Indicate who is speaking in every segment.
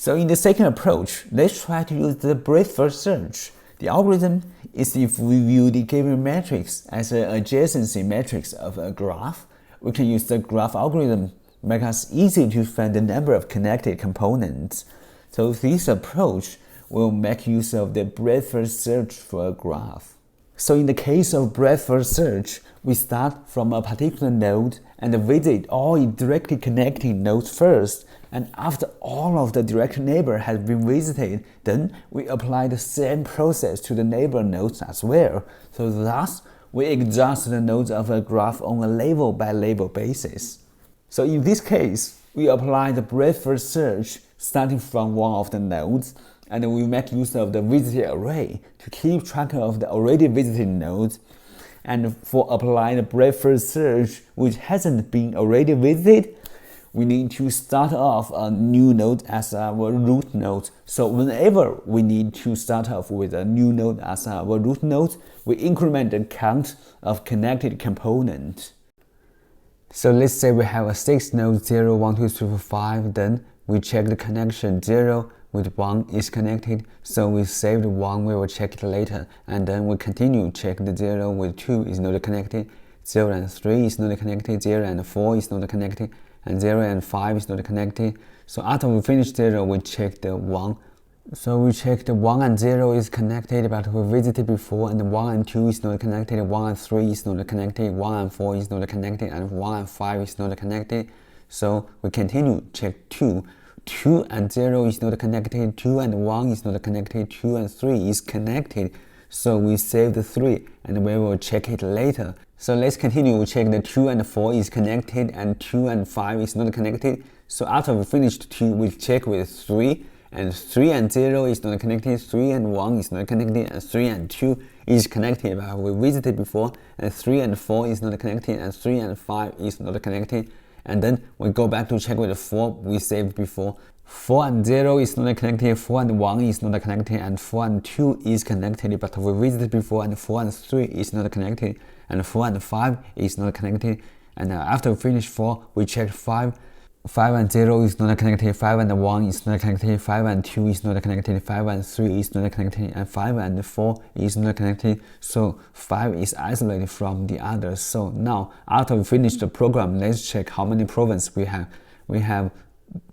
Speaker 1: So in the second approach, let's try to use the breadth-first search. The algorithm is if we view the given matrix as an adjacency matrix of a graph, we can use the graph algorithm to make us easy to find the number of connected components. So this approach will make use of the breadth-first search for a graph. So in the case of breadth-first search, we start from a particular node and visit all directly connecting nodes first, and after all of the direct neighbor has been visited, then we apply the same process to the neighbor nodes as well. So thus, we exhaust the nodes of a graph on a label-by-label basis. So in this case, we apply the breadth-first search starting from one of the nodes, and we make use of the visited array to keep track of the already visited nodes. And for applying the breadth-first search which hasn't been already visited, we need to start off a new node as our root node. So whenever we need to start off with a new node as our root node, we increment the count of connected components. So let's say we have a 6 node 0, 1, 2, 3, 4, 5, then we check the connection 0 with 1 is connected, so we saved 1, we will check it later, and then we continue check the 0 with 2 is not connected, 0 and 3 is not connected, 0 and 4 is not connected, and 0 and 5 is not connected. So after we finish 0, we check the 1. So we check the 1 and 0 is connected, but we visited before, and 1 and 2 is not connected, 1 and 3 is not connected, 1 and 4 is not connected, and 1 and 5 is not connected. So we continue check 2. 2 and 0 is not connected, 2 and 1 is not connected, 2 and 3 is connected. So we save the 3 and we will check it later. So let's continue, we check the 2 and 4 is connected and 2 and 5 is not connected. So after we finished 2, we check with 3, and 3 and 0 is not connected, 3 and 1 is not connected, and 3 and 2 is connected, but we visited before, and 3 and 4 is not connected, and 3 and 5 is not connected. And then we go back to check with 4 we saved before. 4 and 0 is not connected, 4 and 1 is not connected, and 4 and 2 is connected, but we visited before, and 4 and 3 is not connected, and 4 and 5 is not connected. And after we finish 4, we check 5. 5 and 0 is not connected, 5 and 1 is not connected, 5 and 2 is not connected, 5 and 3 is not connected, and 5 and 4 is not connected. So 5 is isolated from the others. So now, after we finish the program, let's check how many provinces we have. We have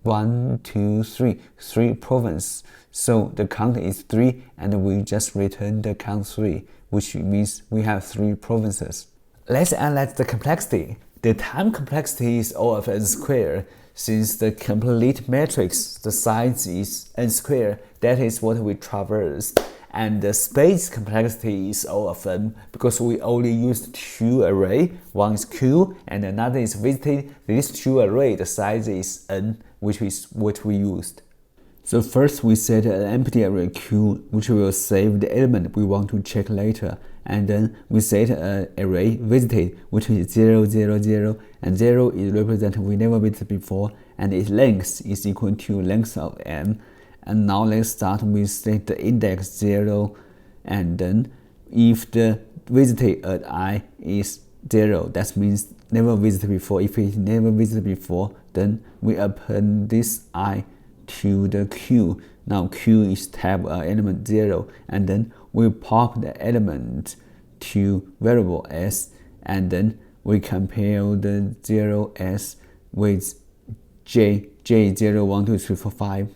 Speaker 1: 1, 2, 3, 3 provinces. So the count is 3, and we just return the count 3, which means we have 3 provinces. Let's analyze the complexity. The time complexity is O of n squared. Since the complete matrix, the size is n squared, that is what we traversed. And the space complexity is O of n because we only used 2 arrays. One is Q and another is visited. These 2 arrays, the size is n, which is what we used. So first we set an empty array Q, which will save the element we want to check later. And then we set an array visited, which is 0, 0, 0, and 0 is represented we never visited before, and its length is equal to length of m. And now let's start with set the index 0, and then if the visited at I is 0, that means never visited before. If it never visited before, then we append this I to the Q. Now Q is tab element 0, and then we pop the element to variable s, and then we compare the 0s with j 0, 1, 2, 3, 4, 5.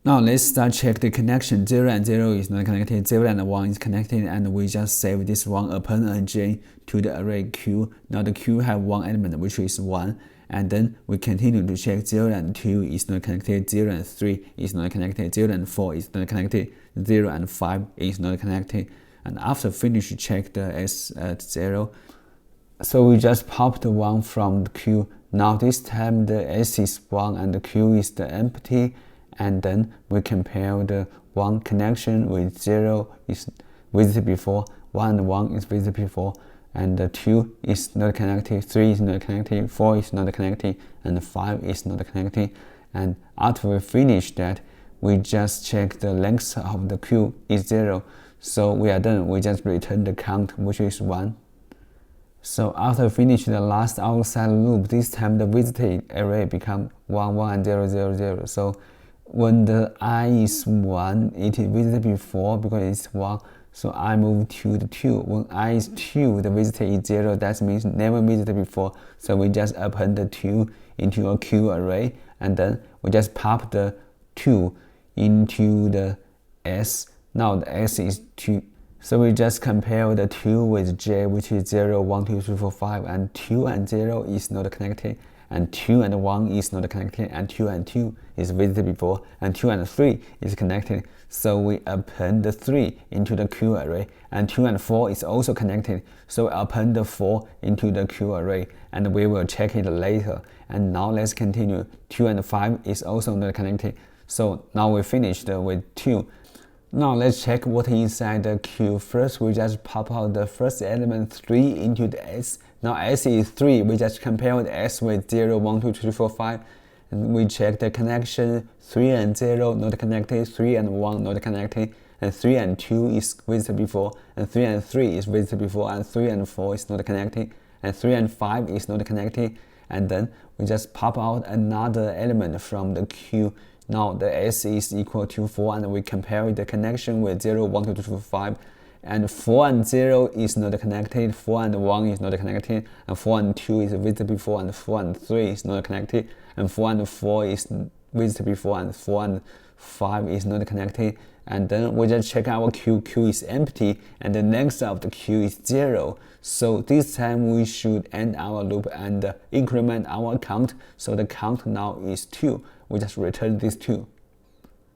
Speaker 1: Now let's start check the connection. 0 and 0 is not connected, 0 and 1 is connected, and we just save this one append a j to the array Q. Now the Q have one element, which is 1. And then we continue to check 0 and 2 is not connected, 0 and 3 is not connected, 0 and 4 is not connected, 0 and 5 is not connected. And after finish, check the S at 0. So we just pop the 1 from the Q. Now this time the S is 1 and the Q is the empty. And then we compare the 1 connection with 0 is visited before, 1 and 1 is visited before, and 2 is not connected, 3 is not connected, 4 is not connected, and 5 is not connected. And after we finish that, we just check the length of the Q is 0. So we are done. We just return the count, which is 1. So after we finish the last outside loop, this time the visited array become 1, 1, and 0, 0, 0. So when the I is 1, it is visited before because it's 1. So I move to the 2. When I is 2, the visitor is 0. That means never visited before. So we just append the 2 into a Q array, and then we just pop the 2 into the S. Now the S is 2. So we just compare the 2 with J, which is 0, 1, 2, 3, 4, 5, and 2 and 0 is not connected, and 2 and 1 is not connected, and 2 and 2 is visited before, and 2 and 3 is connected. So we append the 3 into the Q array, and 2 and 4 is also connected. So we append the 4 into the Q array, and we will check it later. And now let's continue. 2 and 5 is also not connected. So now we finished with 2. Now let's check what is inside the Q. First, we just pop out the first element 3 into the S. Now S is 3. We just compare the S with 0, 1, 2, 3, 4, 5. And we check the connection. 3 and 0 not connected, 3 and 1 not connected, and 3 and 2 is visited before, and 3 and 3 is visited before, and 3 and 4 is not connected, and 3 and 5 is not connected. And then we just pop out another element from the Q. Now the S is equal to 4, and we compare the connection with 0, 1, 2, 3, 4, 5. And 4 and 0 is not connected, 4 and 1 is not connected, and 4 and 2 is visited before, and 4 and 3 is not connected, and 4 and 4 is visited before, and 4 and 5 is not connected. And then we just check our Q. Q is empty, and the length of the Q is 0. So this time we should end our loop and increment our count. So the count now is 2. We just return this 2.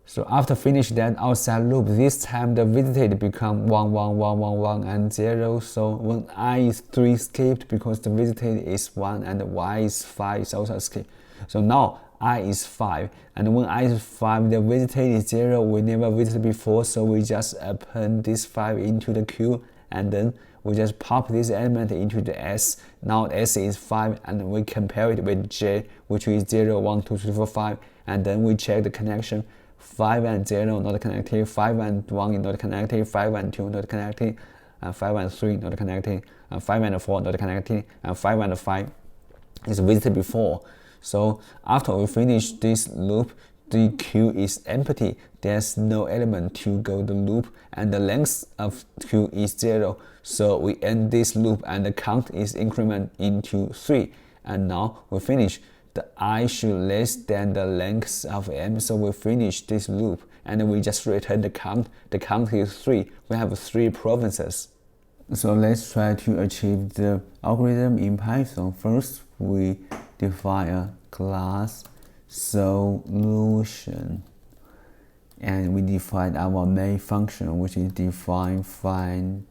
Speaker 1: So after finish that outside loop, this time the visited become 1, 1, 1, 1, 1, and 0. So when I is 3 skipped because the visited is 1, and Y is 5 is also skipped. So now I is 5, and when I is 5, the visited is 0. We never visited before, so we just append this 5 into the Q, and then we just pop this element into the S. Now S is 5, and we compare it with J, which is 0, 1, 2, 3, 4, 5, and then we check the connection. 5 and 0 not connected, 5 and 1 is not connected, 5 and 2 not connected, and 5 and 3 not connected, and 5 and 4 not connected, and 5 and 5 is visited before. So after we finish this loop, the Q is empty. There's no element to go the loop, and the length of Q is 0. So we end this loop, and the count is increment into 3. And now we finish. The I should less than the length of M, so we finish this loop, and we just return the count. The count is 3. We have 3 provinces. So let's try to achieve the algorithm in Python. First, we define a class solution, and we define our main function, which is define find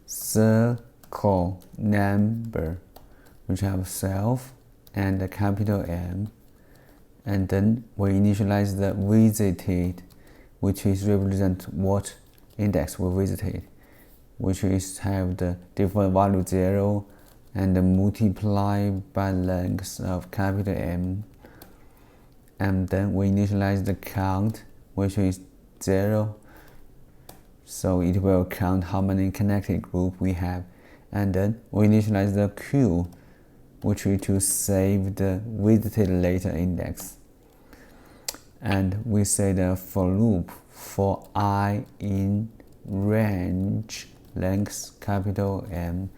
Speaker 1: circle number, which have self and a capital M, and then we initialize the visited, which is represent what index we visited, which is have the default value 0, and multiply by length of capital M, and then we initialize the count, which is 0, so it will count how many connected group we have, and then we initialize the Q, which is to save the visited later index, and we say the for loop for I in range length capital M.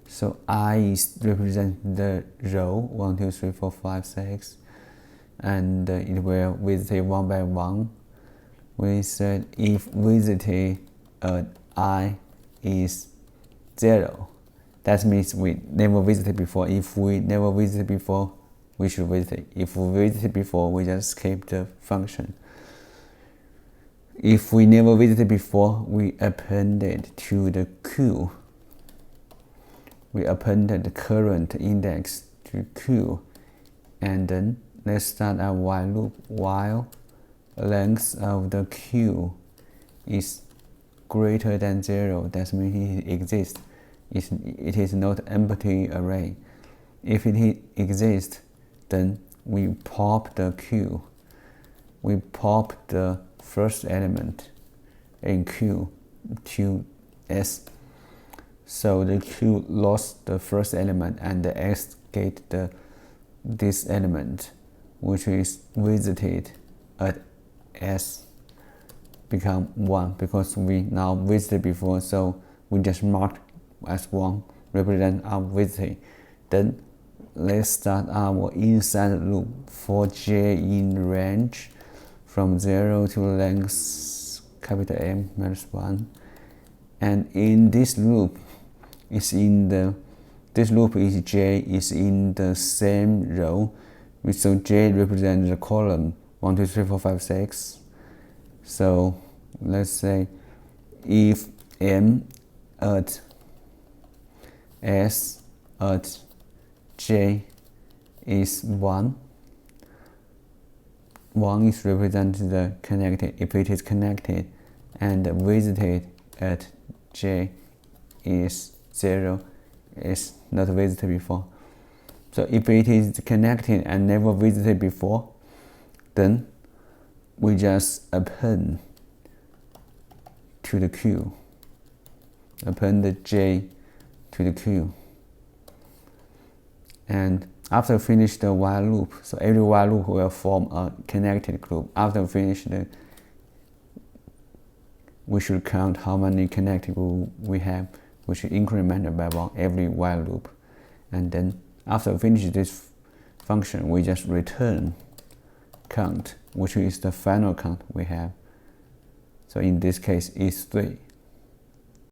Speaker 1: So I is represent the row 1, 2, 3, 4, 5, 6, and it will visit one by one. We said if visited I is 0, that means we never visited before. If we never visited before, we should visit. If we visited before, we just skip the function. If we never visited before, we append it to the Q. We appended the current index to Q, and then let's start our while loop. While length of the Q is greater than 0, that means it exists. It is not empty array. If it exists, then we pop the Q. We pop the first element in Q to S. So the Q lost the first element and the S get this element. which is visited at s become 1 because we now visited before, so we just marked as 1 represent our visited. Then let's start our inside loop for j in range from 0 to length capital M minus 1, and in this loop is j is in the same row, so j represents the column 1 2 3 4 5 6. So let's say if M at S at j is 1, 1 is represented the connected if it is connected, and visited at j is 0 is not visited before. So if it is connected and never visited before, then we just append to the queue, append the j to the queue. And after finish the while loop, so every while loop will form a connected group. After finish we should count how many connected groups we have, which is incremented by 1 every while loop. And then after finish this function, we just return count, which is the final count we have. So in this case, it's 3.